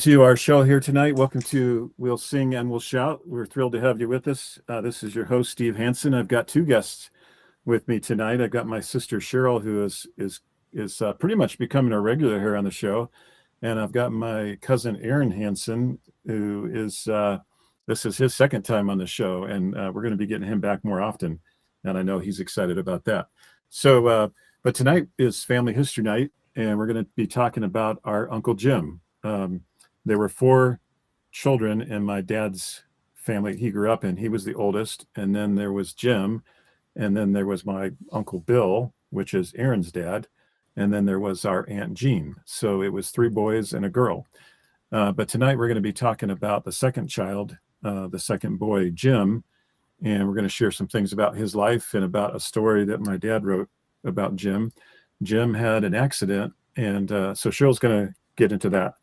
To our show here tonight. Welcome to We'll Sing and We'll Shout. We're thrilled to have you with us. This is your host, Steve Hansen. I've got two guests with me tonight. I've got my sister Cheryl, who is pretty much becoming a regular here on the show, and I've got my cousin Aaron Hansen, who is this is his second time on the show, and we're going to be getting him back more often, and I know he's excited about that. But tonight is Family History Night, and we're going to be talking about our Uncle Jim. There were four children in my dad's family he grew up in. He was the oldest, and then there was Jim, and then there was my Uncle Bill, which is Aaron's dad, and then there was our Aunt Jean. So it was three boys and a girl. But tonight we're going to be talking about the second child, the second boy, Jim, and we're going to share some things about his life and about a story that my dad wrote about Jim. Jim had an accident, and so Cheryl's going to get into that.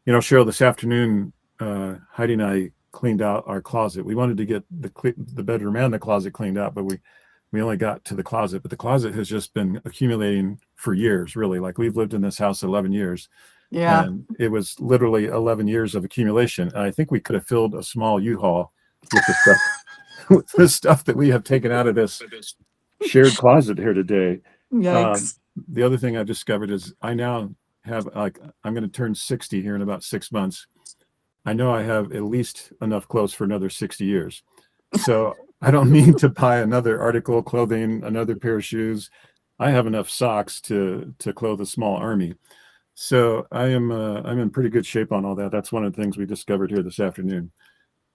Cheryl, this afternoon, Heidi and I cleaned out our closet. We wanted to get the bedroom and the closet cleaned out, but we only got to the closet. But the closet has just been accumulating for years, really. Like, we've lived in this house 11 years. Yeah. And it was literally 11 years of accumulation. And I think we could have filled a small U-Haul with the stuff, with the stuff that we have taken out of this shared closet here today. Yikes. The other thing I've discovered is I now have, like, I'm going to turn 60 here in about 6 months. I know I have at least enough clothes for another 60 years. So I don't need to buy another article of clothing, another pair of shoes. I have enough socks to clothe a small army. So I'm in pretty good shape on all that. That's one of the things we discovered here this afternoon.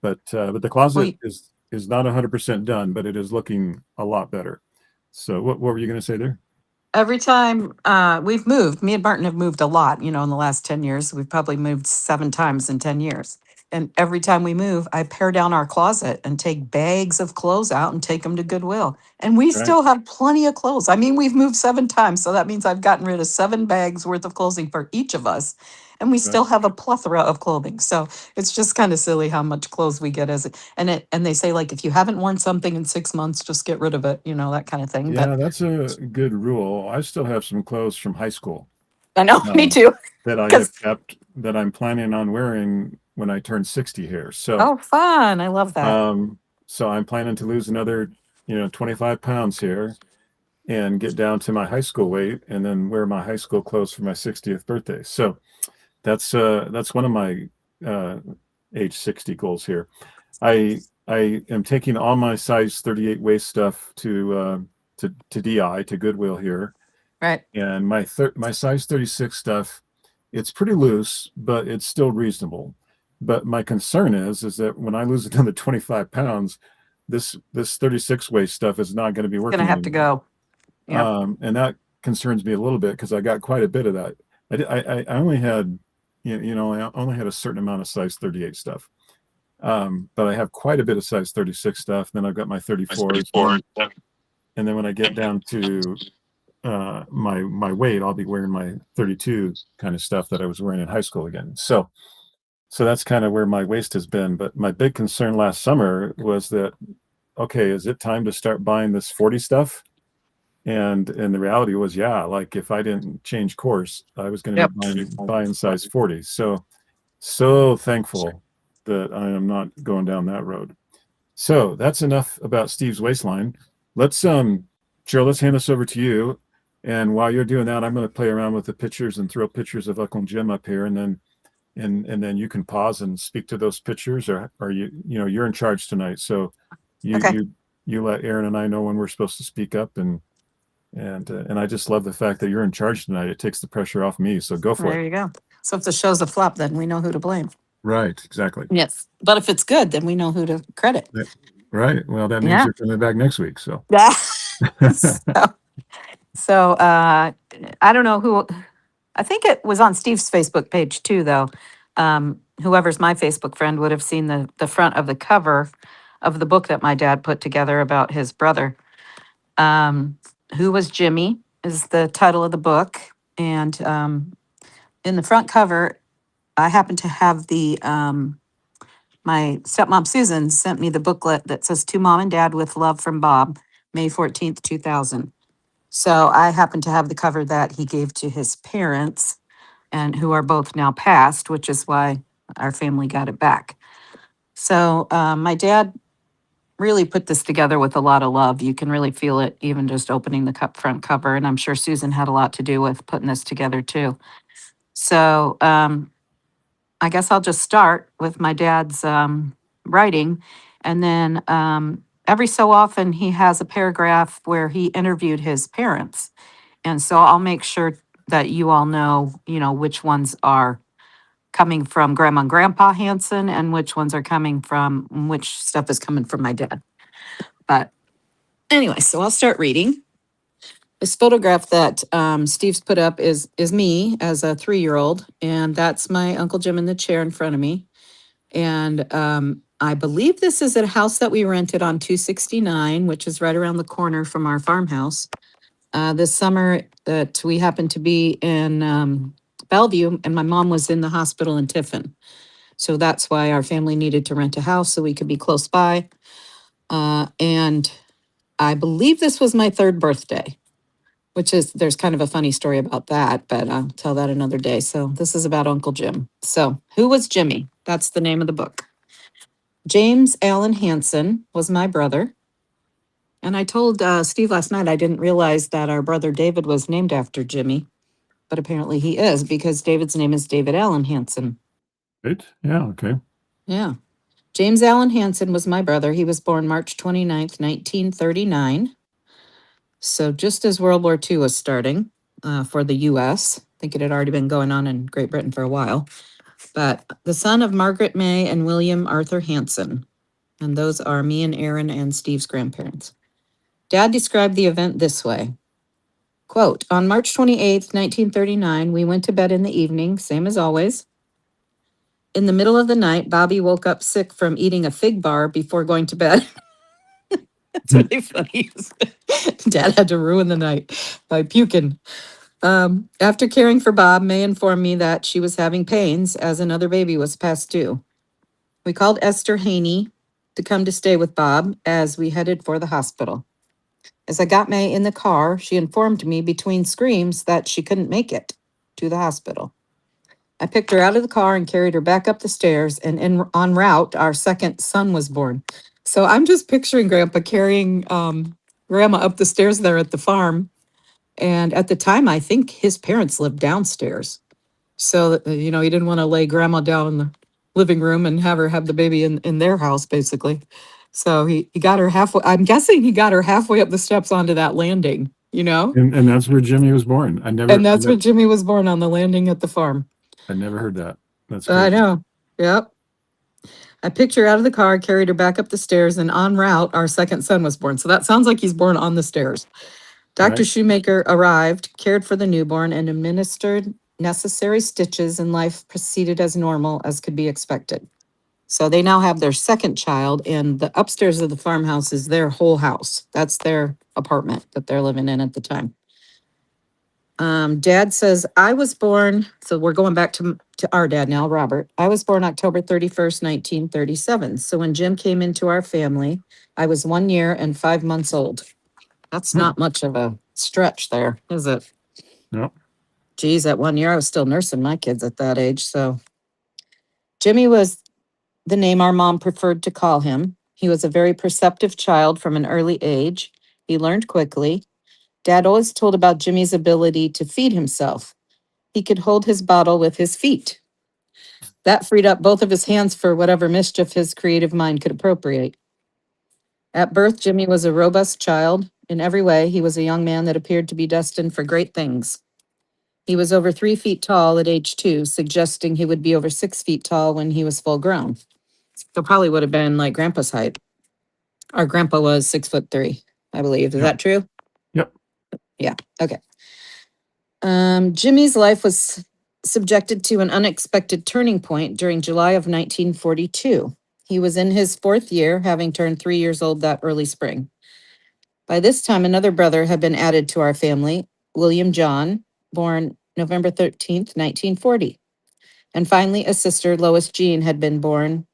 But the closet is not 100% done, but it is looking a lot better. So what were you going to say there? Every time we've moved, me and Martin have moved a lot, in the last 10 years. We've probably moved 7 times in 10 years. And every time we move, I pare down our closet and take bags of clothes out and take them to Goodwill. And we still have plenty of clothes. I mean, we've moved 7 times. So that means I've gotten rid of 7 bags worth of clothing for each of us. And we still have a plethora of clothing. So it's just kind of silly how much clothes we get and they say, like, if you haven't worn something in 6 months, just get rid of it, that kind of thing. Yeah, that's a good rule. I still have some clothes from high school. I know, me too. That I have kept that I'm planning on wearing when I turn 60 here. So oh, fun. I love that. So I'm planning to lose another, 25 pounds here and get down to my high school weight and then wear my high school clothes for my 60th birthday. So that's one of my age 60 goals here. I am taking all my size 38 waist stuff to DI, to Goodwill here. Right. And my size 36 stuff, it's pretty loose, but it's still reasonable. But my concern is that when I lose another 25 pounds, this 36 waist stuff is not going to be working. Going to have to go. Yeah. And that concerns me a little bit because I got quite a bit of that. I only had, I only had a certain amount of size 38 stuff. But I have quite a bit of size 36 stuff. Then I've got my 34s. And then when I get down to my weight, I'll be wearing my 32 kind of stuff that I was wearing in high school again. So that's kind of where my waist has been. But my big concern last summer was that, okay, is it time to start buying this 40 stuff? And the reality was, yeah, like, if I didn't change course, I was going to be buying size 40. So thankful that I am not going down that road. So that's enough about Steve's waistline. Let's Cheryl, let's hand this over to you. And while you're doing that, I'm going to play around with the pictures and throw pictures of Uncle Jim up here, and then you can pause and speak to those pictures, or you're in charge tonight. So you let Aaron and I know when we're supposed to speak up, and I just love the fact that you're in charge tonight. It takes the pressure off me. So go for it. There you go. So if the show's a flop, then we know who to blame. Right. Exactly. Yes. But if it's good, then we know who to credit. Right. Well, that means you're coming back next week. So. Yeah. So I don't know who. I think it was on Steve's Facebook page too, though. Whoever's my Facebook friend would have seen the front of the cover of the book that my dad put together about his brother. Who Was Jimmy is the title of the book. And in the front cover, I happen to have my stepmom Susan sent me the booklet that says "To Mom and Dad with Love from Bob, May 14th, 2000. So I happen to have the cover that he gave to his parents. and who are both now passed, which is why our family got it back. So my dad really put this together with a lot of love. You can really feel it even just opening the front cover. And I'm sure Susan had a lot to do with putting this together too. So I guess I'll just start with my dad's writing. And then every so often he has a paragraph where he interviewed his parents. And so I'll make sure that you all know, which ones are coming from Grandma and Grandpa Hanson and which ones are coming from, which stuff is coming from my dad. But anyway, so I'll start reading. This photograph that Steve's put up is me as a 3-year-old, and that's my Uncle Jim in the chair in front of me. And I believe this is a house that we rented on 269, which is right around the corner from our farmhouse. This summer that we happened to be in Bellevue, and my mom was in the hospital in Tiffin. So that's why our family needed to rent a house so we could be close by. And I believe this was my 3rd birthday, which is, there's kind of a funny story about that, but I'll tell that another day. So this is about Uncle Jim. So who was Jimmy? That's the name of the book. James Allen Hanson was my brother. And I told Steve last night I didn't realize that our brother David was named after Jimmy, but apparently he is because David's name is David Allen Hanson. Right? Yeah. Okay. Yeah. James Allen Hanson was my brother. He was born March 29th, 1939. So just as World War II was starting for the U.S., I think it had already been going on in Great Britain for a while. But the son of Margaret May and William Arthur Hanson. And those are me and Aaron and Steve's grandparents. Dad described the event this way. Quote, on March 28th, 1939, we went to bed in the evening, same as always. In the middle of the night, Bobby woke up sick from eating a fig bar before going to bed. It's really funny. Dad had to ruin the night by puking. After caring for Bob, May informed me that she was having pains as another baby was past due. We called Esther Haney to come to stay with Bob as we headed for the hospital. As I got May in the car, she informed me between screams that she couldn't make it to the hospital. I picked her out of the car and carried her back up the stairs, and en route, our second son was born. So I'm just picturing Grandpa carrying Grandma up the stairs there at the farm. And at the time, I think his parents lived downstairs. So, he didn't want to lay Grandma down in the living room and have her have the baby in their house, basically. So he got her halfway. I'm guessing he got her halfway up the steps onto that landing, And that's where Jimmy was born. And that's where Jimmy was born, on the landing at the farm. I never heard that. That's I crazy. know. Yep. I picked her out of the car, carried her back up the stairs, and en route, our second son was born. So that sounds like he's born on the stairs. Dr. Right. Shoemaker arrived, cared for the newborn, and administered necessary stitches, and life proceeded as normal as could be expected. So they now have their second child, and the upstairs of the farmhouse is their whole house. That's their apartment that they're living in at the time. Dad says, I was born, so we're going back to our dad now, Robert. I was born October 31st, 1937. So when Jim came into our family, I was 1 year and 5 months old. That's not much of a stretch there, is it? No. Geez, at 1 year, I was still nursing my kids at that age. So Jimmy was the name our mom preferred to call him. He was a very perceptive child from an early age. He learned quickly. Dad always told about Jimmy's ability to feed himself. He could hold his bottle with his feet. That freed up both of his hands for whatever mischief his creative mind could appropriate. At birth, Jimmy was a robust child. In every way, he was a young man that appeared to be destined for great things. He was over 3 feet tall at age 2, suggesting he would be over 6 feet tall when he was full grown. So probably would have been like Grandpa's height. Our grandpa was 6'3", I believe. Is that true? Yep. Yeah. Okay. Jimmy's life was subjected to an unexpected turning point during July of 1942. He was in his 4th year, having turned 3 years old that early spring. By this time, another brother had been added to our family, William John, born November 13th, 1940. And finally, a sister, Lois Jean, had been born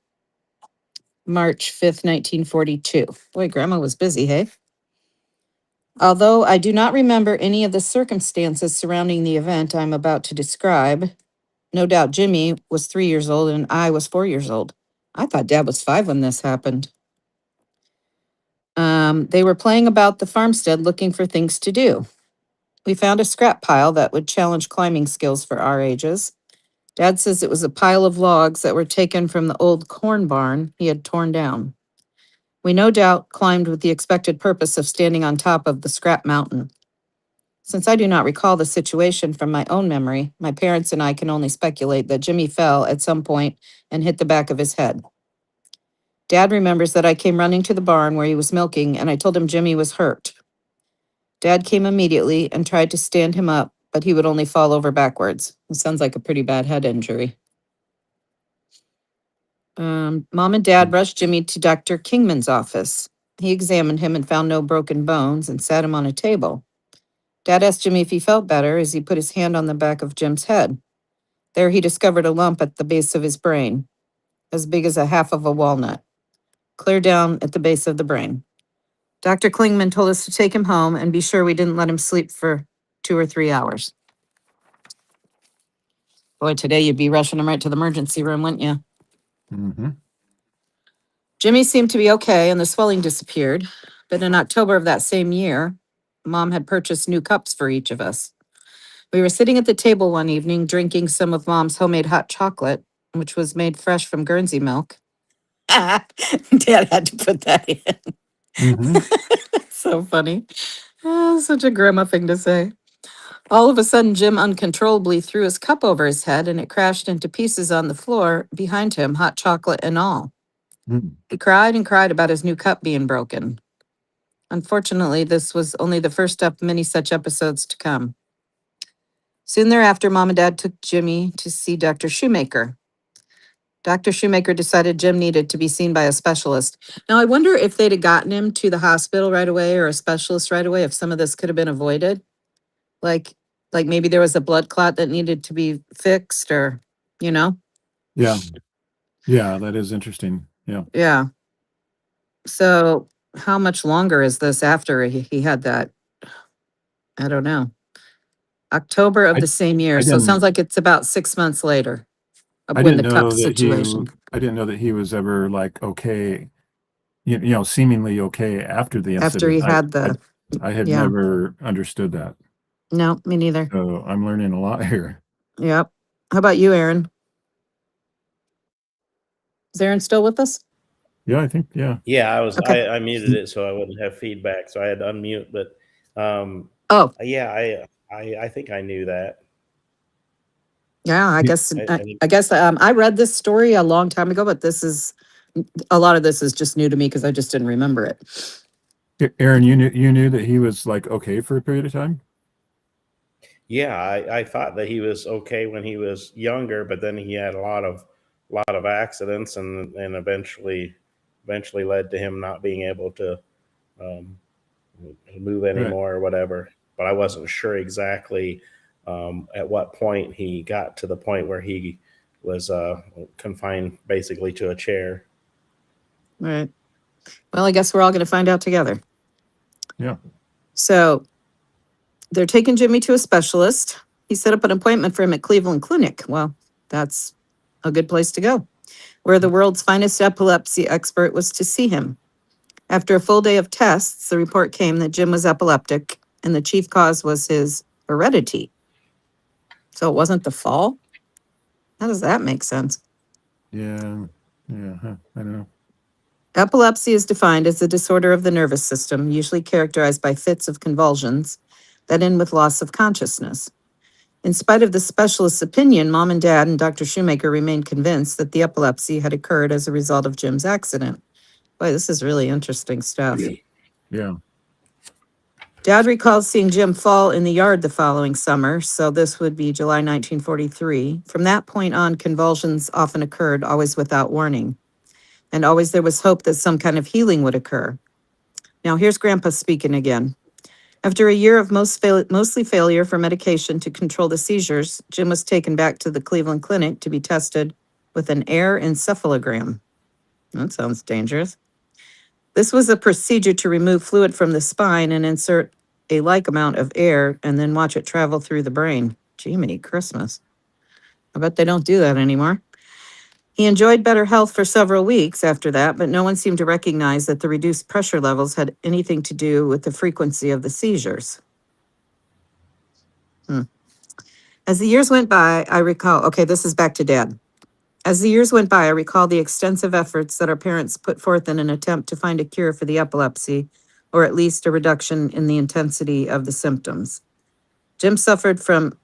March 5th, 1942. Boy, Grandma was busy, hey? Although I do not remember any of the circumstances surrounding the event I'm about to describe, No doubt Jimmy was 3 years old and I was 4 years old. I thought Dad was 5 when this happened. They were playing about the farmstead looking for things to do. We found a scrap pile that would challenge climbing skills for our ages. Dad says it was a pile of logs that were taken from the old corn barn he had torn down. We no doubt climbed with the expected purpose of standing on top of the scrap mountain. Since I do not recall the situation from my own memory, my parents and I can only speculate that Jimmy fell at some point and hit the back of his head. Dad remembers that I came running to the barn where he was milking and I told him Jimmy was hurt. Dad came immediately and tried to stand him up, but he would only fall over backwards. It sounds like a pretty bad head injury. Mom and Dad rushed Jimmy to Dr. Kingman's office. He examined him and found no broken bones and sat him on a table. Dad asked Jimmy if he felt better as he put his hand on the back of Jim's head. There he discovered a lump at the base of his brain, as big as a half of a walnut, clear down at the base of the brain. Dr. Klingman told us to take him home and be sure we didn't let him sleep for 2 or 3 hours. Boy, today you'd be rushing him right to the emergency room, wouldn't you? Mm-hmm. Jimmy seemed to be okay and the swelling disappeared. But in October of that same year, Mom had purchased new cups for each of us. We were sitting at the table one evening drinking some of Mom's homemade hot chocolate, which was made fresh from Guernsey milk. Dad had to put that in. Mm-hmm. So funny. Such a grandma thing to say. All of a sudden, Jim uncontrollably threw his cup over his head and it crashed into pieces on the floor behind him, hot chocolate and all. Mm-hmm. He cried and cried about his new cup being broken. Unfortunately, this was only the first of many such episodes to come. Soon thereafter, Mom and Dad took Jimmy to see Dr. Shoemaker. Dr. Shoemaker decided Jim needed to be seen by a specialist. Now, I wonder if they'd have gotten him to the hospital right away or a specialist right away, if some of this could have been avoided. Like maybe there was a blood clot that needed to be fixed or, you know? Yeah. Yeah, that is interesting. Yeah. Yeah. So how much longer is this after he had that? I don't know. October of I the same year. I So it sounds didn't like it's about 6 months later of I when didn't the cup know that situation. I didn't know that he was ever like okay, seemingly okay after the After he incident. had the, I had yeah, never understood that. no, me neither. So I'm learning a lot here. Yep. How about you, Aaron? Is Aaron still with us? Yeah, I think, yeah. Yeah, Okay. I muted it so I wouldn't have feedback, so I had to unmute. But Oh, yeah, I think I knew that. yeah, I guess, I I read this story a long time ago, but a lot of this is just new to me because I just didn't remember it. Aaron, you knew that he was like okay for a period of time? Yeah, I thought that he was okay when he was younger, but then he had a lot of accidents, and eventually led to him not being able to um, move Right. anymore or whatever. But I wasn't sure exactly at what point he got to the point where he was confined basically to a chair. Right. Well, I guess we're all going to find out together. Yeah. So they're taking Jimmy to a specialist. He set up an appointment for him at Cleveland Clinic. Well, that's a good place to go, where the world's finest epilepsy expert was to see him. After a full day of tests, the report came that Jim was epileptic and the chief cause was his heredity. So it wasn't the fall? How does that make sense? Yeah. Yeah. I don't know. Epilepsy is defined as a disorder of the nervous system, usually characterized by fits of convulsions that end with loss of consciousness. In spite of the specialist's opinion, Mom and Dad and Dr. Shoemaker remained convinced that the epilepsy had occurred as a result of Jim's accident. Boy, this is really interesting stuff. Yeah. Dad recalls seeing Jim fall in the yard the following summer, so this would be July 1943. From that point on, convulsions often occurred, always without warning. And always there was hope that some kind of healing would occur. Now, here's Grandpa speaking again. After a year of mostly failure for medication to control the seizures, Jim was taken back to the Cleveland Clinic to be tested with an air encephalogram. That sounds dangerous. This was a procedure to remove fluid from the spine and insert a like amount of air and then watch it travel through the brain. Jiminy Christmas. I bet they don't do that anymore. He enjoyed better health for several weeks after that, but no one seemed to recognize that the reduced pressure levels had anything to do with the frequency of the seizures. As the years went by, I recall, okay, this is back to Dad. As the years went by, I recall the extensive efforts that our parents put forth in an attempt to find a cure for the epilepsy, or at least a reduction in the intensity of the symptoms. Jim suffered from,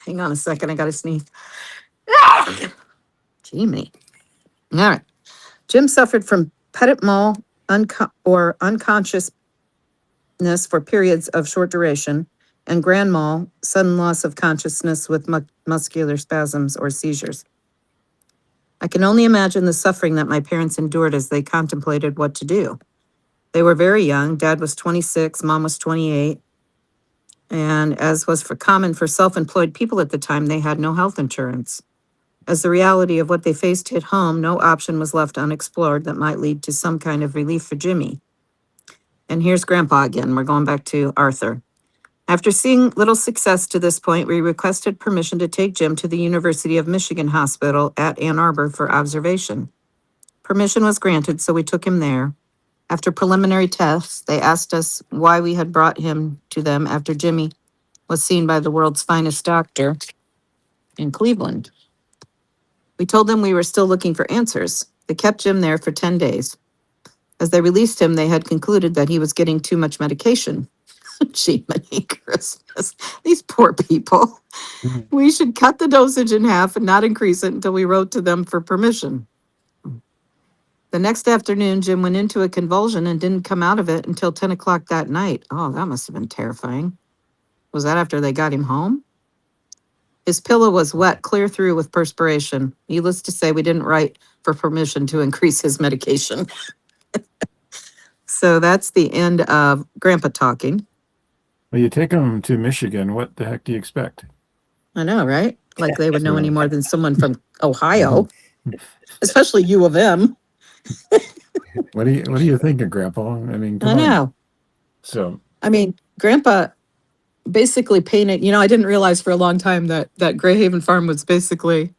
hang on a second, I gotta sneeze. Jimmy. All right. Jim suffered from petit mal or unconsciousness for periods of short duration, and grand mal, sudden loss of consciousness with muscular spasms or seizures. I can only imagine the suffering that my parents endured as they contemplated what to do. They were very young. Dad was 26, Mom was 28. And as was common for self-employed people at the time, they had no health insurance. As the reality of what they faced hit home, no option was left unexplored that might lead to some kind of relief for Jimmy. And here's Grandpa again. We're going back to Arthur. After seeing little success to this point, we requested permission to take Jim to the University of Michigan Hospital at Ann Arbor for observation. Permission was granted, so we took him there. After preliminary tests, they asked us why we had brought him to them after Jimmy was seen by the world's finest doctor in Cleveland. We told them we were still looking for answers. They kept Jim there for 10 days. As they released him, they had concluded that he was getting too much medication. Gee, many Christmas. These poor people. We should cut the dosage in half and not increase it until we wrote to them for permission. The next afternoon, Jim went into a convulsion and didn't come out of it until 10 o'clock that night. Oh, that must have been terrifying. Was that after they got him home? His pillow was wet clear through with perspiration. Needless to say, we didn't write for permission to increase his medication. So that's the end of Grandpa talking. Well, you take them to Michigan. What the heck do you expect? I know, right? Like they would know any more than someone from Ohio, Mhm. especially U of M. What do you think of Grandpa? I mean, come I on. know. So I mean, Grandpa basically painted, I didn't realize for a long time that Gray Haven Farm was basically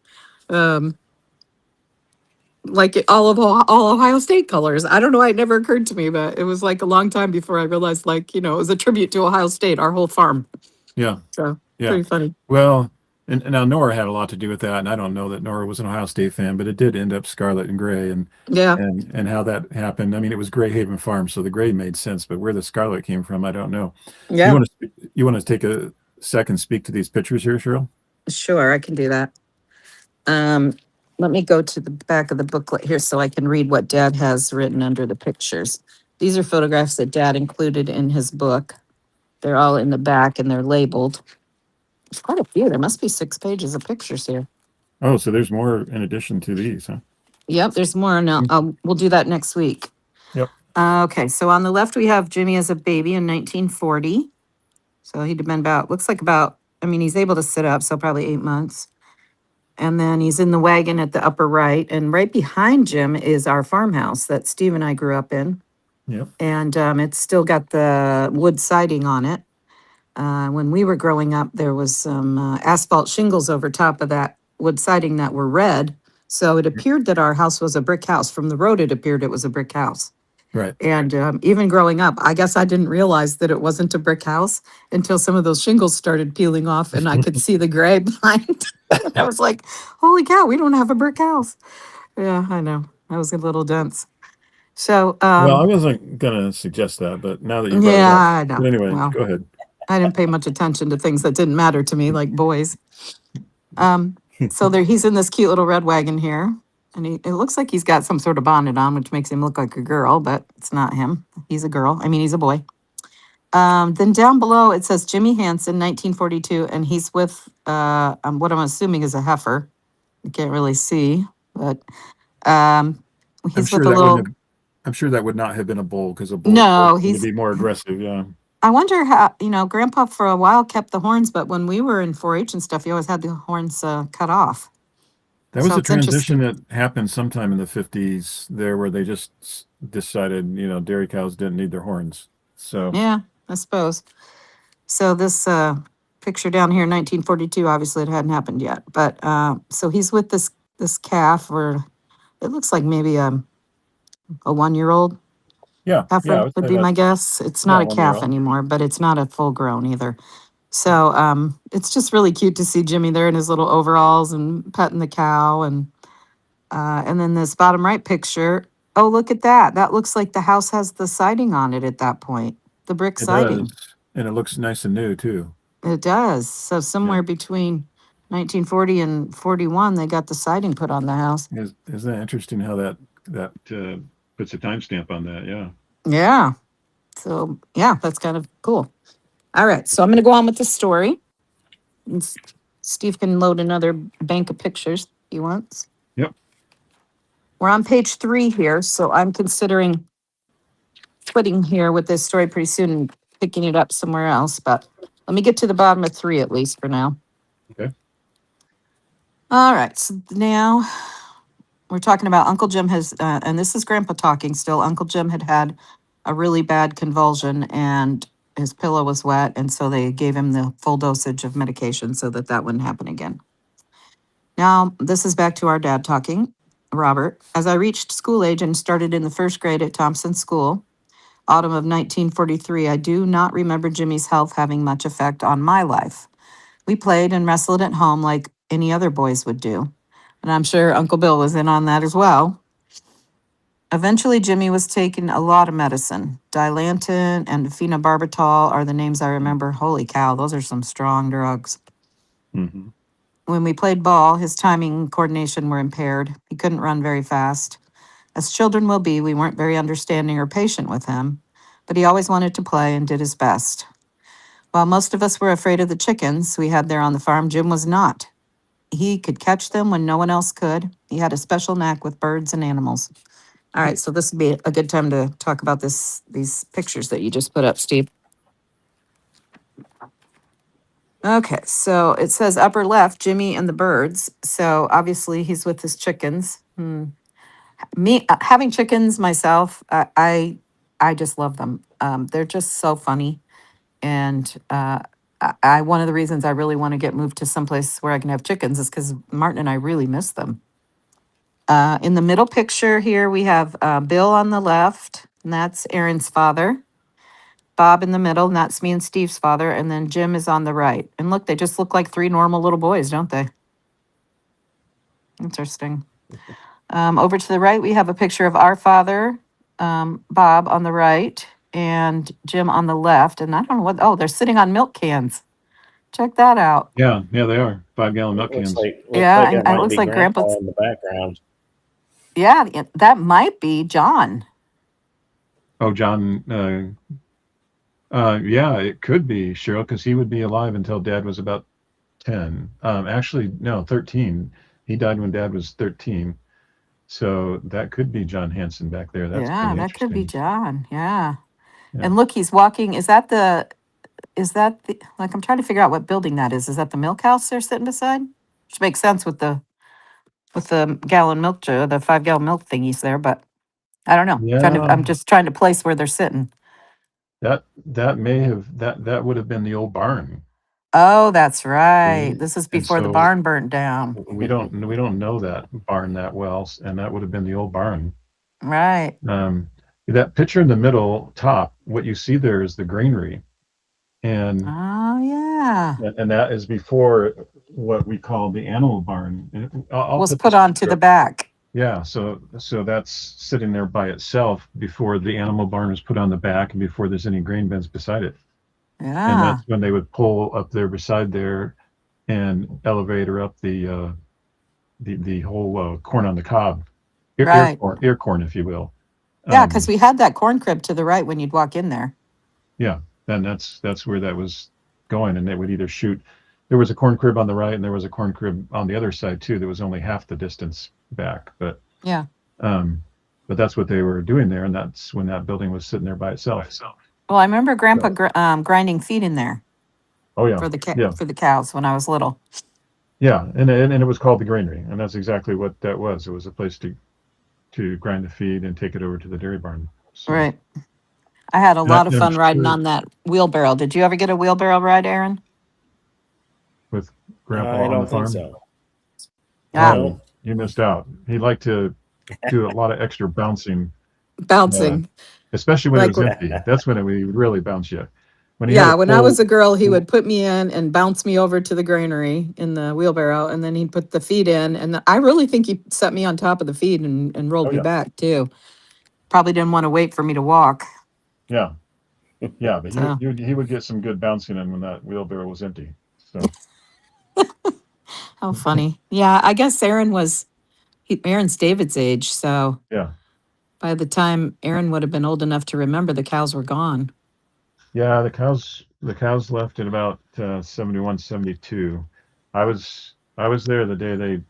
like all Ohio State colors. I don't know, it never occurred to me, but it was like a long time before I realized, like, it was a tribute to Ohio State, our whole farm. yeah, So yeah. pretty funny. Well, and now Nora had a lot to do with that, and I don't know that Nora was an Ohio State fan, but it did end up scarlet and gray, and Yeah. and how that happened. I mean, it was Gray Haven Farm, so the gray made sense, but where the scarlet came from, I don't know. Yeah. You want to take a second, speak to these pictures here, Cheryl? Sure, I can do that. Let me go to the back of the booklet here so I can read what Dad has written under the pictures. These are photographs that Dad included in his book. They're all in the back and they're labeled. There's quite a few. There must be 6 pages of pictures here. Oh, so there's more in addition to these, huh? Yep, there's more. Now, we'll do that next week. Yep. Okay, so on the left, we have Jimmy as a baby in 1940. So he'd have been he's able to sit up, so probably 8 months. And then he's in the wagon at the upper right. And right behind Jim is our farmhouse that Steve and I grew up in. Yep. And it's still got the wood siding on it. When we were growing up, there was some asphalt shingles over top of that wood siding that were red. So it appeared that our house was a brick house. From the road, it appeared it was a brick house. Right. And even growing up, I guess I didn't realize that it wasn't a brick house until some of those shingles started peeling off and I could see the gray behind. I was like, holy cow, we don't have a brick house. Yeah, I know. I was a little dense. So, Well, I wasn't going to suggest that, but now that you brought yeah, it up. I know. But anyway, Well, go ahead. I didn't pay much attention to things that didn't matter to me, like boys. So he's in this cute little red wagon here. And it looks like he's got some sort of bonnet on, which makes him look like a girl, but it's not him. He's a girl. He's a boy. Then down below, it says Jimmy Hansen, 1942, and he's with what I'm assuming is a heifer. You can't really see, but he's with a little. I'm sure that would not have been a bull, because a bull would be more aggressive. Yeah. I wonder how, Grandpa for a while kept the horns, but when we were in 4-H and stuff, he always had the horns cut off. That was a transition that happened sometime in the 50s there, where they just decided, dairy cows didn't need their horns. So yeah, I suppose. So this picture down here, 1942. Obviously, it hadn't happened yet, but so he's with this calf, or it looks like maybe a 1-year-old Yeah, I heifer would would say be my that's guess. It's yeah, not a 1 year calf old. anymore, but it's not a full grown either. So it's just really cute to see Jimmy there in his little overalls and petting the cow, and then this bottom right picture. Oh, look at that! That looks like the house has the siding on it at that point, the brick It does, siding. and it looks nice and new too. It does. So Yeah, somewhere between 1940 and 41, they got the siding put on the house. isn't that interesting how that puts a timestamp on that? Yeah. Yeah. So yeah, that's kind of cool. All right. So I'm going to go on with the story. And Steve can load another bank of pictures if he wants. Yep. We're on page 3 here. So I'm considering quitting here with this story pretty soon and picking it up somewhere else. But let me get to the bottom of 3 at least for now. Okay. All right. So now we're talking about Uncle Jim has, and this is Grandpa talking still. Uncle Jim had a really bad convulsion and his pillow was wet. And so they gave him the full dosage of medication so that wouldn't happen again. Now, this is back to our dad talking. Robert, as I reached school age and started in the first grade at Thompson School, autumn of 1943, I do not remember Jimmy's health having much effect on my life. We played and wrestled at home like any other boys would do. And I'm sure Uncle Bill was in on that as well. Eventually, Jimmy was taking a lot of medicine. Dilantin and phenobarbital are the names I remember. Holy cow, those are some strong drugs. Mm-hmm. When we played ball, his timing and coordination were impaired. He couldn't run very fast. As children will be, we weren't very understanding or patient with him, but he always wanted to play and did his best. While most of us were afraid of the chickens we had there on the farm, Jim was not. He could catch them when no one else could. He had a special knack with birds and animals. All right, so this would be a good time to talk about these pictures that you just put up, Steve. Okay, so it says upper left, Jimmy and the birds. So obviously he's with his chickens. Me having chickens myself, I just love them. They're just so funny, and I one of the reasons I really want to get moved to someplace where I can have chickens is because Martin and I really miss them. In the middle picture here, we have Bill on the left, and that's Aaron's father. Bob in the middle, and that's me and Steve's father. And then Jim is on the right. And look, they just look like 3 normal little boys, don't they? Interesting. Over to the right, we have a picture of our father, Bob on the right, and Jim on the left. And I don't know what, they're sitting on milk cans. Check that out. Yeah, they are 5-gallon milk Looks cans. like Yeah, that and it might looks be like Grandpa Grandpa's. in the background. Yeah, that might be John. Oh, John. Yeah, it could be Cheryl because he would be alive until Dad was about 10. Actually, no, 13. He died when Dad was 13. So that could be John Hanson back there. That's Yeah, pretty that could be interesting. John. Yeah. Yeah. And look, he's walking. Is that the, like, I'm trying to figure out what building that is. Is that the milk house they're sitting beside? Which makes sense with the gallon milk jar, the 5-gallon milk thingies there, but I don't know. Yeah, I'm just trying to place where they're sitting. that may have that would have been the old barn. Oh, that's right. See? This is And before the so barn burnt down. we don't know that barn that well, and that would have been the old barn. Right. That picture in the middle top, what you see there is the granary, and Oh, yeah. that is before what we call the animal barn. And I'll Was put put this onto picture the up. back. Yeah, so that's sitting there by itself before the animal barn was put on the back and before there's any grain bins beside it. And Yeah. that's when they would pull up there beside there and elevator up the whole corn on the cob, Right. ear corn, if you will. Yeah, because we had that corn crib to the right when you'd walk in there. Yeah, then that's where that was going, and they would either shoot. There was a corn crib on the right, and there was a corn crib on the other side too. That was only half the distance back, but Yeah. but that's what they were doing there, and that's when that building was sitting there by itself. Well, I remember Grandpa grinding feed in there Oh yeah, for yeah, the cows when I was little. yeah, and it was called the granary, and that's exactly what that was. It was a place to grind the feed and take it over to the dairy barn. So, Right. I had a lot of and I'm fun riding sure, on that wheelbarrow. Did you ever get a wheelbarrow ride, Aaron? with Grandpa I on the don't think farm? so. Ah, Oh, No. you missed out. He liked to do a lot of extra bouncing, uh, bouncing. especially when it Like, was empty. That's when it would really bounce you. When he had yeah, a when I was full, a girl, he full would put me in and bounce me over to the granary in the wheelbarrow, and then he'd put the feed in. And I really think he set me on top of the feed and rolled oh me yeah, back too. Probably didn't want to wait for me to walk. yeah, yeah. But So he would get some good bouncing in when that wheelbarrow was empty. So how funny. Yeah, I guess Aaron's David's age. So yeah, by the time Aaron would have been old enough to remember, the cows were gone. yeah. The cows left in about 71, 72. I was there the day they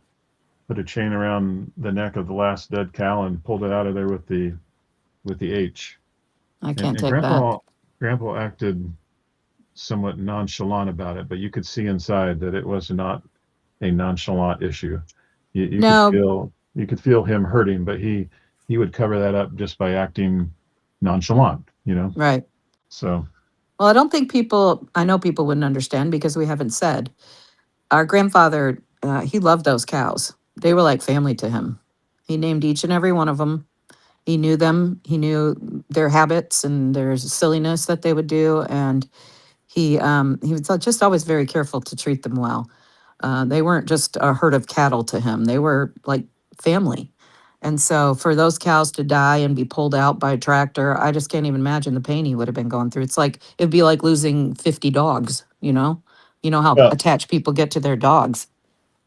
put a chain around the neck of the last dead cow and pulled it out of there with the H. I And, can't and take that. grandpa acted somewhat nonchalant about it, but you could see inside that it was not a nonchalant issue. You could No, feel him hurting, but he would cover that up just by acting nonchalant. right. So Well, I know people wouldn't understand because we haven't said. Our grandfather, he loved those cows. They were like family to him. He named each and every one of them. He knew them. He knew their habits and their silliness that they would do, and he was just always very careful to treat them well. They weren't just a herd of cattle to him; they were like family. And so, for those cows to die and be pulled out by a tractor, I just can't even imagine the pain he would have been going through. It's like it'd be like losing 50 dogs. You know how well, attached people get to their dogs.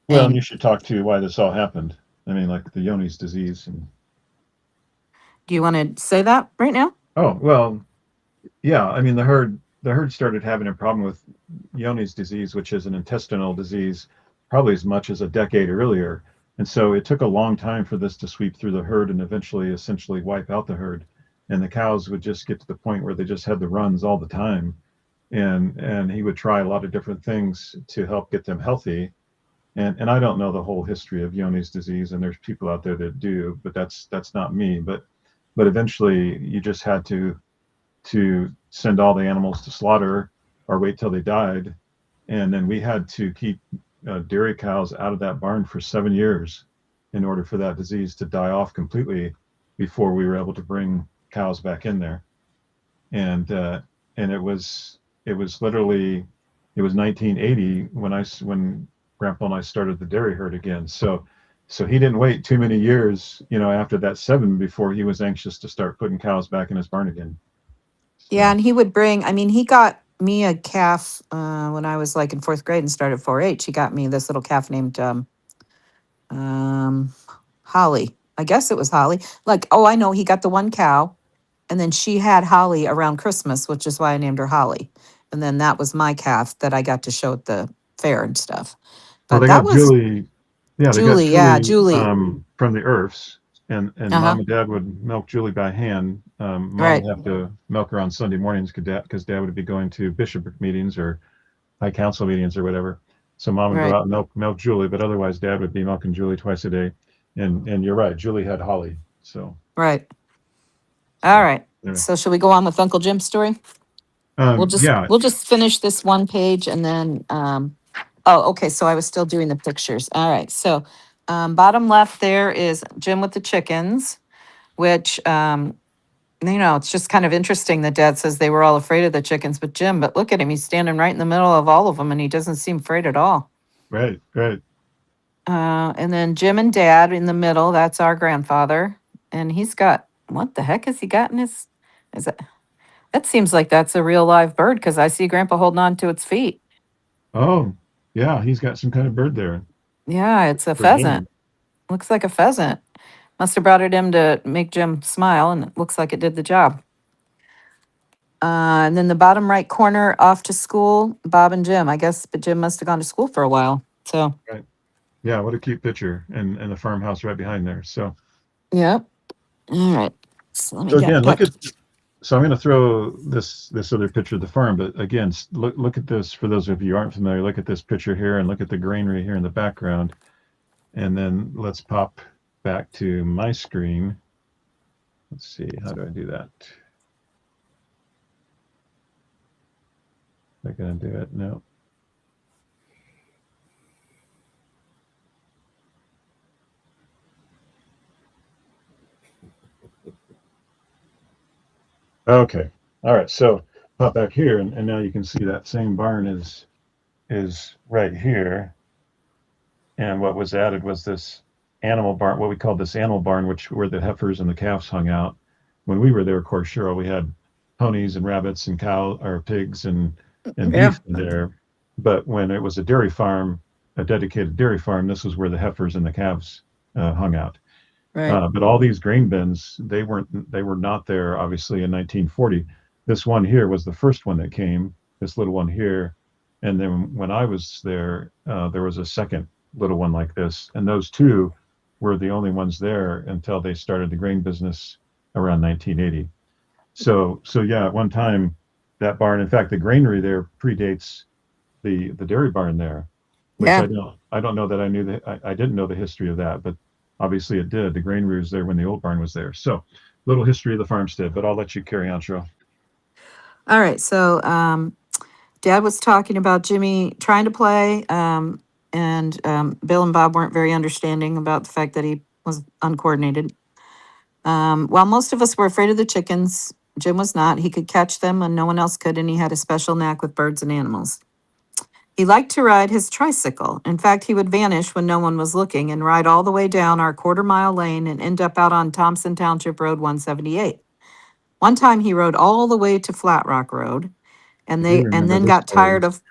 and And you should talk to why this all happened. I mean, like the Johne's disease and do you want to say that right now? oh well, yeah. I mean, the herd started having a problem with Johne's disease, which is an intestinal disease, probably as much as a decade earlier. And so it took a long time for this to sweep through the herd and eventually essentially wipe out the herd. And the cows would just get to the point where they just had the runs all the time. And he would try a lot of different things to help get them healthy. And I don't know the whole history of Johne's disease, and there's people out there that do, but that's not me. But eventually you just had to send all the animals to slaughter or wait till they died. And then we had to keep dairy cows out of that barn for 7 years in order for that disease to die off completely before we were able to bring cows back in there. And it was literally it was 1980 when Grandpa and I started the dairy herd again. So he didn't wait too many years, after that seven before he was anxious to start putting cows back in his barn again. Yeah, So and he got me a calf when I was like in fourth grade and started 4-H. He got me this little calf named um, Holly. I guess it was Holly. Like, oh, I know he got the one cow, and then she had Holly around Christmas, which is why I named her Holly. And then that was my calf that I got to show at the fair and stuff. well, But they that got was Julie. Yeah, they got Julie. Yeah, Julie Julie. from the Earths, and Uh Mom huh. and Dad would milk Julie by hand. Mom Right. would have to milk her on Sunday mornings because Dad would be going to bishopric meetings or high council meetings or whatever. So Mom would go Right. out and milk Julie, but otherwise Dad would be milking Julie twice a day. And you're right, Julie had Holly. So Right. All so right. anyway, So should we go on with Uncle Jim's story? We'll just yeah, we'll just finish this one page and then oh, okay, so I was still doing the pictures. All right. So bottom left there is Jim with the chickens, which it's just kind of interesting that Dad says they were all afraid of the chickens, but look at him, he's standing right in the middle of all of them and he doesn't seem afraid at all. right, right. And then Jim and Dad in the middle, that's our grandfather. And he's got, what the heck has he got in his, is it, that seems like that's a real live bird because I see Grandpa holding on to its feet. Oh, yeah, he's got some kind of bird there Yeah, it's a for pheasant. Jim. Looks like a pheasant. Must have brought it in to make Jim smile, and it looks like it did the job. And then the bottom right corner, off to school, Bob and Jim. I guess, but Jim must have gone to school for a while. So, Right. Yeah, what a cute picture, and the farmhouse right behind there. So yep. All right. So let me so get again, look back. at so I'm going to throw this other picture of the farm, but again, look at this for those of you who aren't familiar. Look at this picture here, and look at the granary here in the background, and then let's pop back to my screen. Let's see, how do I do that? Am I going to do it? No. Okay. All right. So pop back here, and now you can see that same barn is right here. And what was added was this animal barn, what we called this animal barn, which where the heifers and the calves hung out. When we were there, of course, Cheryl, we had ponies and rabbits and cow or pigs and Yeah. beef in there. But when it was a dairy farm, a dedicated dairy farm, this was where the heifers and the calves hung out. Right. But all these grain bins, they were not there obviously in 1940. This one here was the first one that came, this little one here. And then when I was there, there was a second little one like this. And those two were the only ones there until they started the grain business around 1980. So yeah, at one time that barn, in fact, the granary there predates the dairy barn there, which Yeah. I don't know that I knew that I didn't know the history of that, but obviously it did. The granary was there when the old barn was there. So little history of the farmstead, but I'll let you carry on, Cheryl. All right. So, Dad was talking about Jimmy trying to play, and Bill and Bob weren't very understanding about the fact that he was uncoordinated. While most of us were afraid of the chickens, Jim was not. He could catch them and no one else could, and he had a special knack with birds and animals. He liked to ride his tricycle. In fact, he would vanish when no one was looking and ride all the way down our quarter-mile lane and end up out on Thompson Township Road 178. One time he rode all the way to Flat Rock Road and I do and remember then this got story. tired of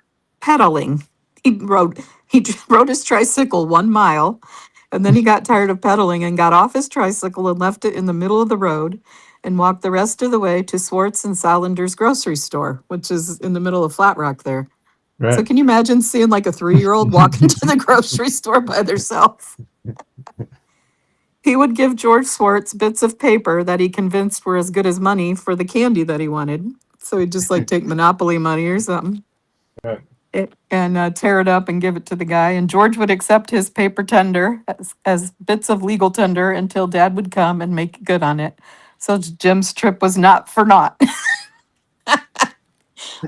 pedaling. He rode his tricycle 1 mile, and then he got tired of pedaling and got off his tricycle and left it in the middle of the road and walked the rest of the way to Swartz and Solander's grocery store, which is in the middle of Flat Rock there. So Right. can you imagine seeing like a 3-year-old walking to the grocery store by themselves? He would give George Swartz bits of paper that he convinced were as good as money for the candy that he wanted. So he'd just like take Monopoly money or something Right. and tear it up and give it to the guy. And George would accept his paper tender as bits of legal tender until Dad would come and make good on it. So Jim's trip was not for naught.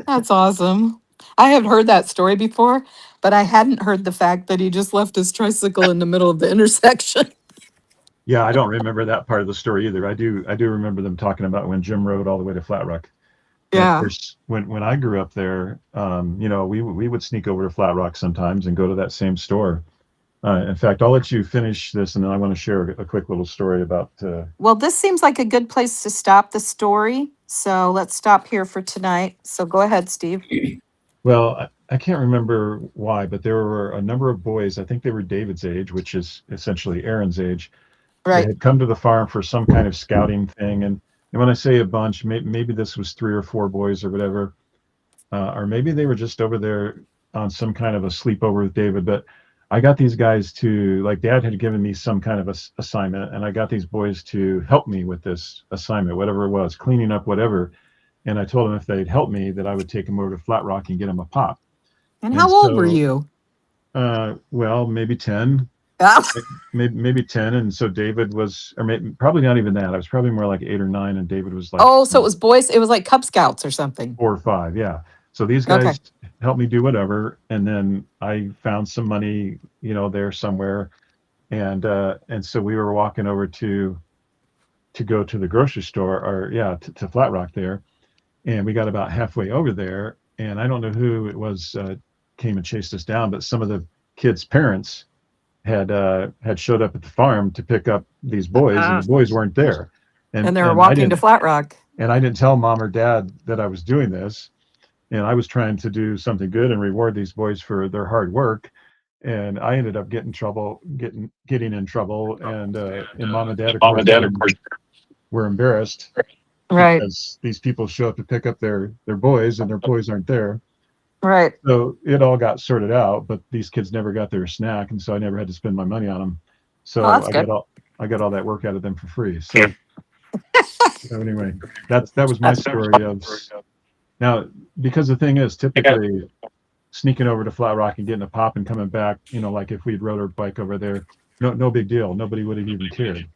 That's awesome. I had heard that story before, but I hadn't heard the fact that he just left his tricycle in the middle of the intersection. Yeah, I don't remember that part of the story either. I do remember them talking about when Jim rode all the way to Flat Rock. And of Yeah. course, when I grew up there, we would sneak over to Flat Rock sometimes and go to that same store. In fact, I'll let you finish this, and then I want to share a quick little story about. Well, this seems like a good place to stop the story. So let's stop here for tonight. So go ahead, Steve. Well, I can't remember why, but there were a number of boys. I think they were David's age, which is essentially Aaron's age. They Right. had come to the farm for some kind of scouting thing, and when I say a bunch, maybe this was 3 or 4 boys or whatever, or maybe they were just over there on some kind of a sleepover with David. But I got these guys to, like, Dad had given me some kind of assignment, and I got these boys to help me with this assignment, whatever it was, cleaning up whatever. And I told them if they'd help me, that I would take them over to Flat Rock and get them a pop. And And how old were so, you? well, maybe 10, Ah, maybe 10. And so David was, or maybe, probably not even that. I was probably more like 8 or 9, and David was like oh, so it was boys. It was like Cub Scouts or something. 4 or 5. Yeah. So these Okay. guys helped me do whatever. And then I found some money, there somewhere. And so we were walking over to go to the grocery store, or yeah, to Flat Rock there. And we got about halfway over there. And I don't know who it was, came and chased us down, but some of the kids' parents had showed up at the farm to pick up these boys, and Ah. the boys weren't there. And And they were and I walking to didn't Flat Rock. and I didn't tell Mom or Dad that I was doing this. And I was trying to do something good and reward these boys for their hard work. And I ended up getting in trouble. And Mom and Dad, of course, were embarrassed Right. because these people show up to pick up their boys, and their boys aren't there. Right. So it all got sorted out, but these kids never got their snack, and so I never had to spend my money on them. Oh, So that's good. I got all that work out of them for free. So anyway, that was my story of. Now, because the thing is, typically sneaking over to Flat Rock and getting a pop and coming back, like if we'd rode our bike over there, no big deal. Nobody would have even cared.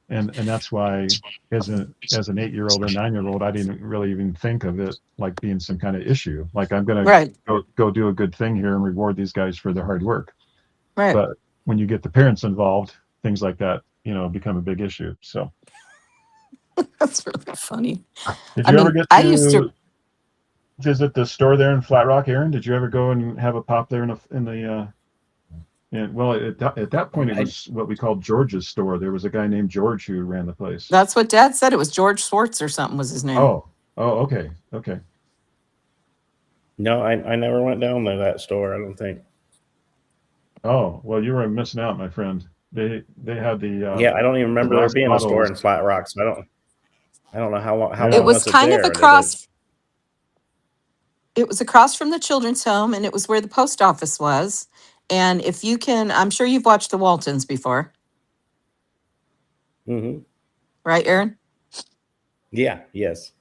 And that's why, as an 8-year-old or 9-year-old, I didn't really even think of it like being some kind of issue. Like, I'm gonna Right. go do a good thing here and reward these guys for their hard work. Right. But when you get the parents involved, things like that, become a big issue. So That's really funny. Did I you ever mean, get I used to. to visit the store there in Flat Rock, Aaron? Did you ever go and have a pop there in the well, at that point, it I, was what we called George's store. There was a guy named George who ran the place. That's what Dad said. It was George Swartz or something was his name. Oh, okay, okay. no, I never went down to that store. I don't think. Oh, well, you were missing out, my friend. They had Yeah, I don't even the remember there glass being a store bottles. in Flat Rock, so I don't know how Yeah. It long was was it kind of there? Did across. It was across from the children's home, and it was where the post office was. And if you can, I'm sure you've watched the Waltons before, Mm-hmm. right, Aaron? Yeah, yes.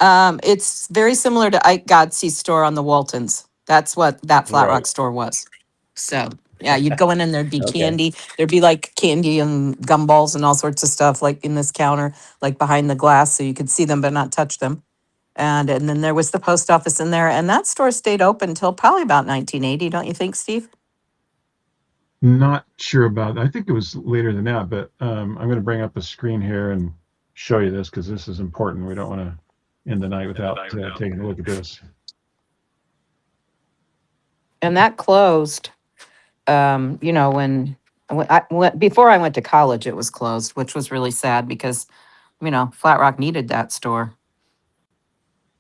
It's very similar to Ike Godsey's store on the Waltons. That's what that Flat Right. Rock store was. So yeah, you'd go in and there'd be Okay. candy. There'd be like candy and gumballs and all sorts of stuff like in this counter, like behind the glass, so you could see them but not touch them. And then there was the post office in there, and that store stayed open until probably about 1980, don't you think, Steve? Not sure about. I think it was later than that, but I'm going to bring up a screen here and show you this because this is important. We don't want to end the night without taking a look at this. And that closed. You know, before I went to college, it was closed, which was really sad because, you know, Flat Rock needed that store.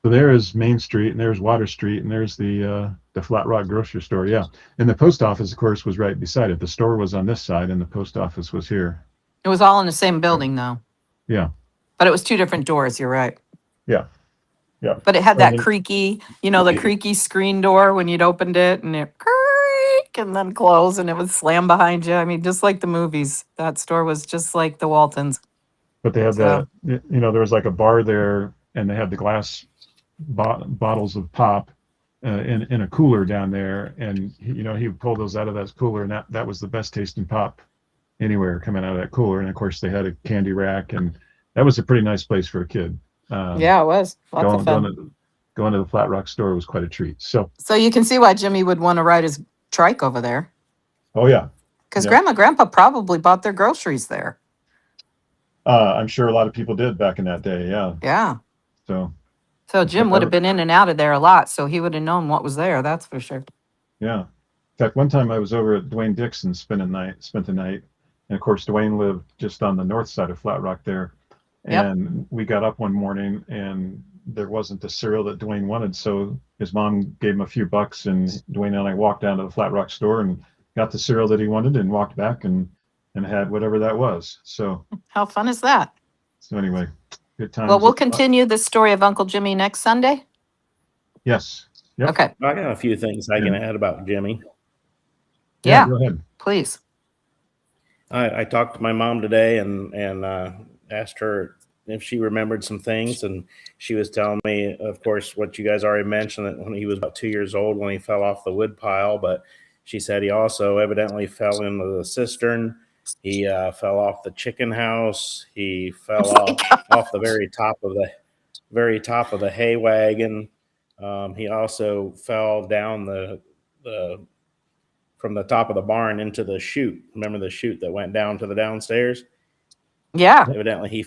So there is Main Street, and there's Water Street, and there's the Flat Rock grocery store. Yeah, and the post office, of course, was right beside it. The store was on this side, and the post office was here. It was all in the same building, though, Yeah, but it was two different doors. You're right. yeah, yeah. But it had And that then, creaky, you know, the creaky screen door when you'd opened it, and it creak and then close, and it would slam behind you. I mean, just like the movies, that store was just like the Waltons. but they had So there was like a bar there, and they had the glass bottles of pop in a cooler down there, and he would pull those out of that cooler, and that was the best tasting pop anywhere coming out of that cooler. And of course, they had a candy rack, and that was a pretty nice place for a kid. yeah, it was lots of fun. Going to the Flat Rock store was quite a treat. So, So you can see why Jimmy would want to ride his trike over there. oh yeah, Because yeah. Grandpa probably bought their groceries there. I'm sure a lot of people did back in that day. Yeah. Yeah. So So Jim would have been in and out of there a lot, so he would have known what was there. That's for sure. yeah. In fact, one time I was over at Dwayne Dixon's, spent the night, and of course Dwayne lived just on the north side of Flat Rock there. Yep. And we got up one morning, and there wasn't the cereal that Dwayne wanted, so his mom gave him a few bucks, and Dwayne and I walked down to the Flat Rock store and got the cereal that he wanted, and walked back and had whatever that was. So How fun is that? anyway, good times. Well, we'll continue the story of Uncle Jimmy next Sunday. Yes. Yep. Okay. I got a few things I can add about Jimmy. Yeah. Go ahead. Please. I talked to my mom today and asked her if she remembered some things, and she was telling me, of course, what you guys already mentioned, that when he was about 2 years old when he fell off the wood pile, but she said he also evidently fell into the cistern. He fell off the chicken house. He fell off the very top of the hay wagon. He also fell down from the top of the barn into the chute. Remember the chute that went down to the downstairs? Yeah. Evidently, he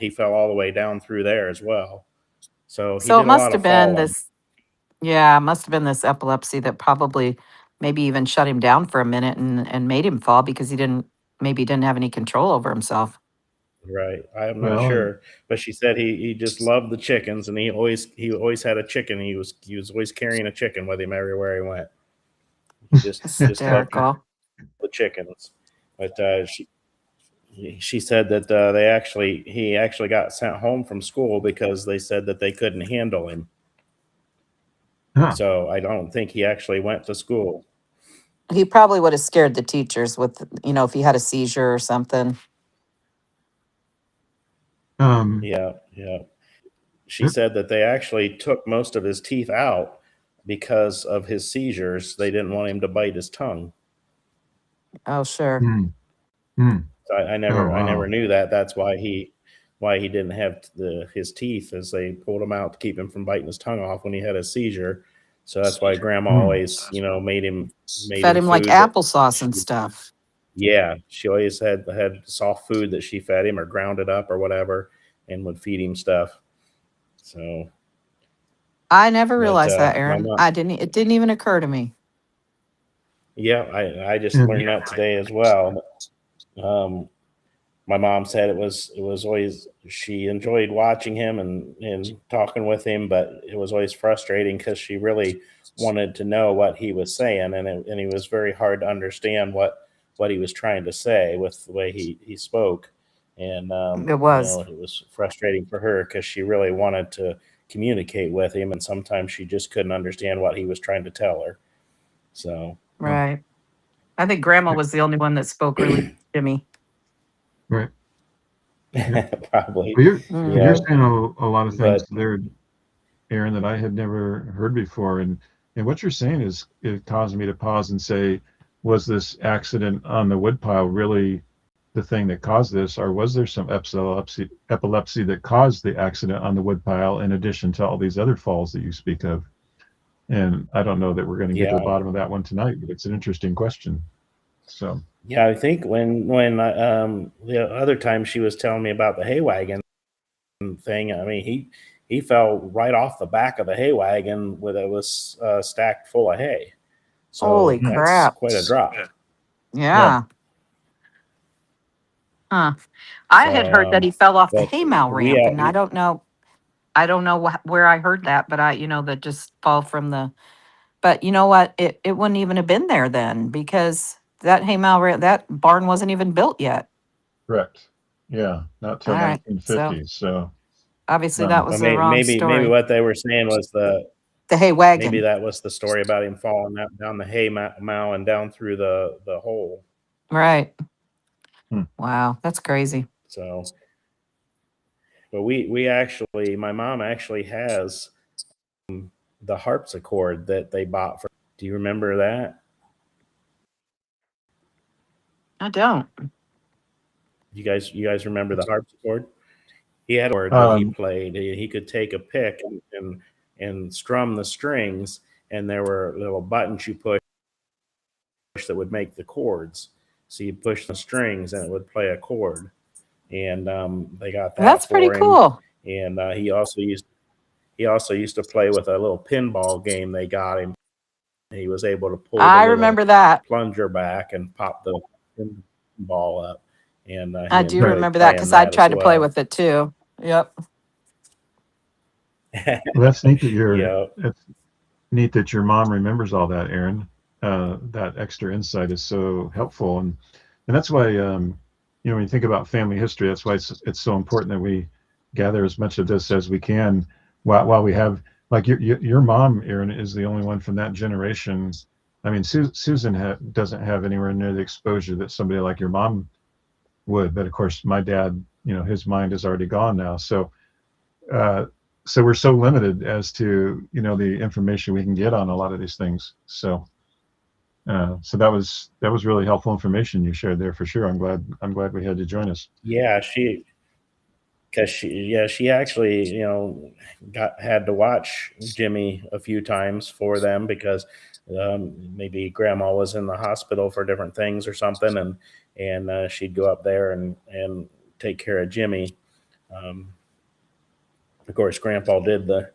fell all the way down through there as well. So he So did it must a lot have of been falling. this. Yeah, it must have been this epilepsy that probably maybe even shut him down for a minute and made him fall because he didn't have any control over himself. Right, I'm not Well, sure, but she said he just loved the chickens, and he always had a chicken. He was always carrying a chicken with him everywhere he went. He just loved Hysterical. the chickens. But she said that he actually got sent home from school because they said that they couldn't handle him. huh. So I don't think he actually went to school. He probably would have scared the teachers with, if he had a seizure or something. Yeah. She said that they actually took most of his teeth out because of his seizures. They didn't want him to bite his tongue. Oh, sure. So I never wow. knew that. That's why he didn't have his teeth, as they pulled him out to keep him from biting his tongue off when he had a seizure. So that's why Grandma always, made him Fed him like food that applesauce and stuff. Yeah, she always had soft food that she fed him, or ground it up or whatever. would feed him stuff. So I never but realized that, my Aaron. mom, It didn't even occur to me. yeah, I just And learned that today as well. Um, my mom said it was always, she enjoyed watching him and talking with him, but it was always frustrating because she really wanted to know what he was saying, and he was very hard to understand what he was trying to say with the way he spoke. And It was. it was frustrating for her because she really wanted to communicate with him, and sometimes she just couldn't understand what he was trying to tell her. So Right. I think Grandma was the only one that spoke really to Jimmy. right. Yeah. probably, Well, you're yeah, Mhm. saying a lot of things but there, Aaron, that I had never heard before. And what you're saying is it caused me to pause and say, was this accident on the woodpile really the thing that caused this, or was there some epilepsy that caused the accident on the woodpile in addition to all these other falls that you speak of? And I don't know that we're going to get to yeah. the bottom of that one tonight, but it's an interesting question. So, Yeah, I think when the other time she was telling me about the hay wagon thing, I mean he fell right off the back of the hay wagon where it was stacked full of hay. Holy So hmm, that's crap. quite a drop. yeah, Yeah. Huh. I had So, heard that he fell off the but haymow we ramp, and I don't know. I don't know where I heard that, but that just fall from the. But you know what? It wouldn't even have been there then because that haymow ramp, that barn wasn't even built yet. correct. Yeah, not All till right. So 1950. So, obviously that um, was well, the wrong maybe story. what they were saying was The hay maybe wagon. that was the story about him falling down the mow and down through the hole. Right. hmm, Wow. That's crazy. So, but we actually, my mom actually has the harpsichord that they bought for. Do you remember that? I don't. You guys remember the harpsichord? He had a word that he um, played. He could take a pick and strum the strings, and there were little buttons you push that would make the chords. So you push the strings, and it would play a chord. And they got That's that pretty for him. cool. And he also used to play with a little pinball game they got him. He was able to pull the I little remember that. plunger back and pop the pinball up, and I he do right. enjoyed remember that playing because I that as tried to play well. with it too. Yep. Well, that's neat that Yeah, your mom remembers all that, Aaron. That extra insight is so helpful, and that's why when you think about family history, that's why it's so important that we gather as much of this as we can while we have like your mom, Aaron, is the only one from that generation. I mean, Susan doesn't have anywhere near the exposure that somebody like your mom would, but of course, my dad, his mind is already gone now, uh, so we're so limited as to the information we can get on a lot of these things. So that was really helpful information you shared there for sure. I'm glad we had you join us. yeah, she actually had to watch Jimmy a few times for them because maybe Grandma was in the hospital for different things or something, and she'd go up there and take care of Jimmy. Um, of course, Grandpa did the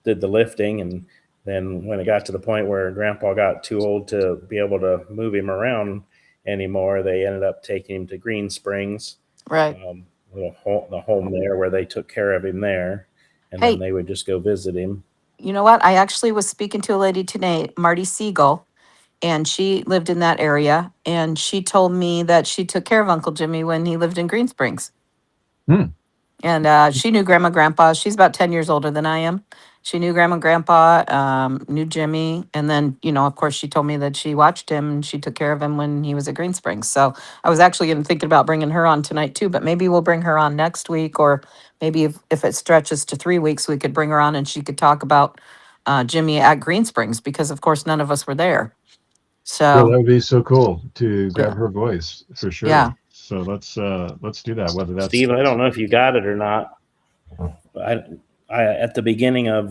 lifting, and then when it got to the point where Grandpa got too old to be able to move him around anymore, they ended up taking him to Green Springs, Right. um, the home there where they took care of him there, and then Hey, they would just go visit him. you know what? I actually was speaking to a lady today, Marty Siegel, and she lived in that area. And she told me that she took care of Uncle Jimmy when he lived in Green Springs. Hmm. And she knew Grandma, Grandpa. She's about 10 years older than I am. She knew Grandma, Grandpa, knew Jimmy. And then, of course, she told me that she watched him and she took care of him when he was at Green Springs. So I was actually thinking about bringing her on tonight too, but maybe we'll bring her on next week, or maybe if it stretches to 3 weeks, we could bring her on and she could talk about Jimmy at Green Springs because, of course, none of us were there. Well, So, that would be so cool to grab yeah. her voice for sure. Yeah. So let's do that. Whether that's Steve, I don't know if you got it or not. I, at the beginning of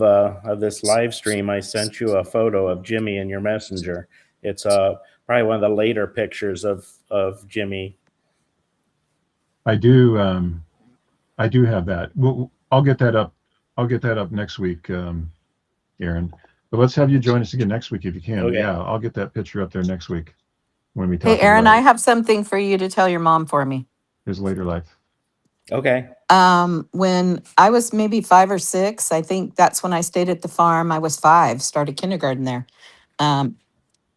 this live stream, I sent you a photo of Jimmy in your messenger. It's probably one of the later pictures of Jimmy. I do. I do have that. I'll get that up. I'll get that up next week, Aaron. But let's have you join us again next week if you can. But Okay. yeah, I'll get that picture up there next week when we Hey, talk Aaron, about I have something for you to tell your mom for me. his later life. Okay. When I was maybe 5 or 6, I think that's when I stayed at the farm. I was 5, started kindergarten there. Um,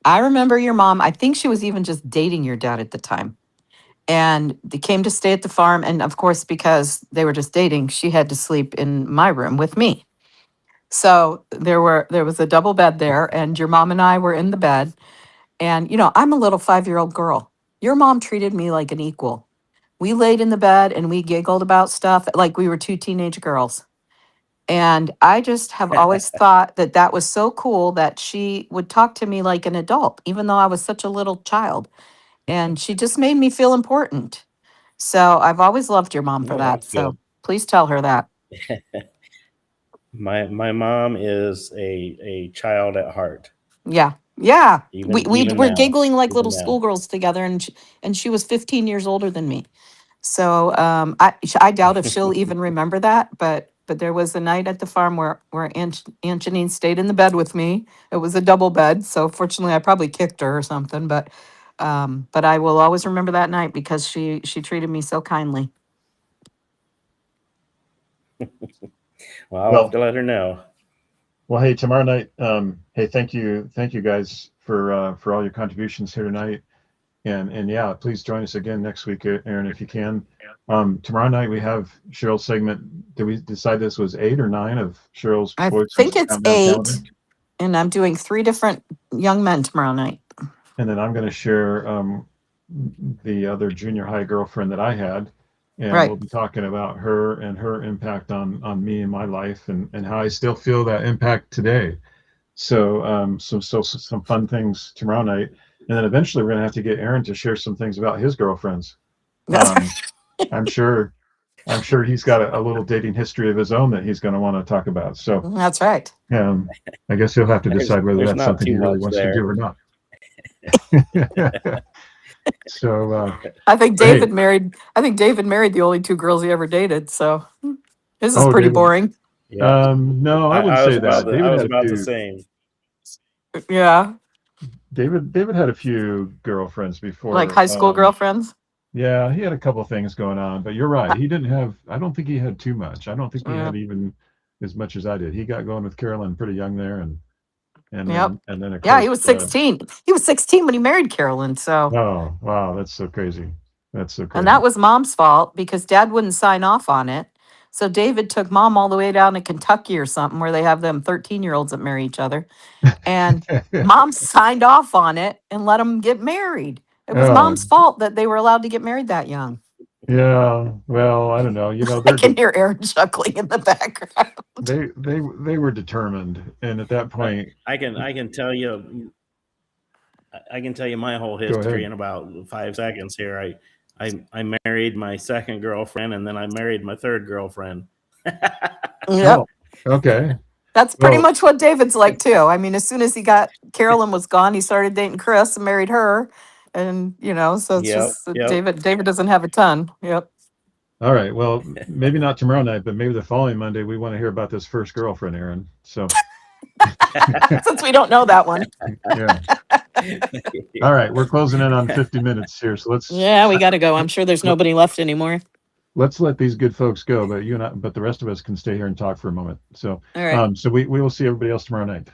I remember your mom, I think she was even just dating your dad at the time. And they came to stay at the farm. And of course, because they were just dating, she had to sleep in my room with me. So there was a double bed there, and your mom and I were in the bed. And I'm a little 5-year-old girl. Your mom treated me like an equal. We laid in the bed and we giggled about stuff like we were two teenage girls. And I just have always thought that that was so cool that she would talk to me like an adult, even though I was such a little child. And she just made me feel important. So I've always loved your mom for Oh, that. that's So good. please tell her that. My mom is a child at heart, Yeah. Yeah. We even were now. giggling like Even little now. schoolgirls together, and she was 15 years older than me. So I doubt if she'll even remember that, but there was a night at the farm where Aunt Janine stayed in the bed with me. It was a double bed, so fortunately I probably kicked her or something, but I will always remember that night because she treated me so kindly. Well, I'll have Well, to let her know. well, hey, tomorrow night. Hey, thank you guys for all your contributions here tonight. And yeah, please join us again next week, Aaron, if you can. Tomorrow night we have Cheryl's segment. Did we decide this was 8 or 9 of Cheryl's I Voices think it's Countdown Calendar? 8, and I'm doing 3 different young men tomorrow night. And then I'm going to share the other junior high girlfriend that I had, and Right. we'll be talking about her and her impact on me and my life, and how I still feel that impact today. So some fun things tomorrow night, and then eventually we're going to have to get Aaron to share some things about his girlfriends. That's Um, I'm sure I'm sure he's got a little dating history of his own that he's going to want to talk about. So that's right. I guess he'll have to decide whether There's that's not something too he really much wants to do there. or not. So, I think but hey, David married the only 2 girls he ever dated, so his is oh, pretty David. boring. Yeah. No, I wouldn't I was say about that. the I was about the same. Yeah, David had a few girlfriends like before. high school girlfriends. Yeah, he had a couple things going on, but you're right. Uh, He didn't have, I don't think he had too much. I don't think he yeah, had even as much as I did. He got going with Carolyn pretty young there, and yep. then of Yeah, course, he was 16. He was 16 when he married Carolyn. So, oh wow, that's so crazy. That's so and that crazy. was mom's fault because dad wouldn't sign off on it. So David took mom all the way down to Kentucky or something where they have them 13-year-olds that marry each other. And mom signed off on it and let them get married. It was Oh mom's fault that they were allowed to get married that young. yeah. Well, I don't know. I can hear Aaron chuckling in the background. they were determined, and at that I, point, I can tell you I can tell you my whole go history ahead. in about 5 seconds here. I married my second girlfriend, and then I married my third girlfriend. Yep. Oh, okay. That's pretty Well, much what David's like too. I mean, as soon as he got Carolyn was gone, he started dating Chris and married her. And so it's Yep, just yep. David doesn't have a ton. Yep. all right. Well, maybe not tomorrow night, but maybe the following Monday, we want to hear about this first girlfriend, Aaron. So, Since we don't know that one. yeah. All right, we're closing in on 50 minutes here, so Yeah, we gotta go. I'm sure there's let, nobody left anymore. let's let these good folks go. But but the rest of us can stay here and talk for a moment. So, All right. so we will see everybody else tomorrow night.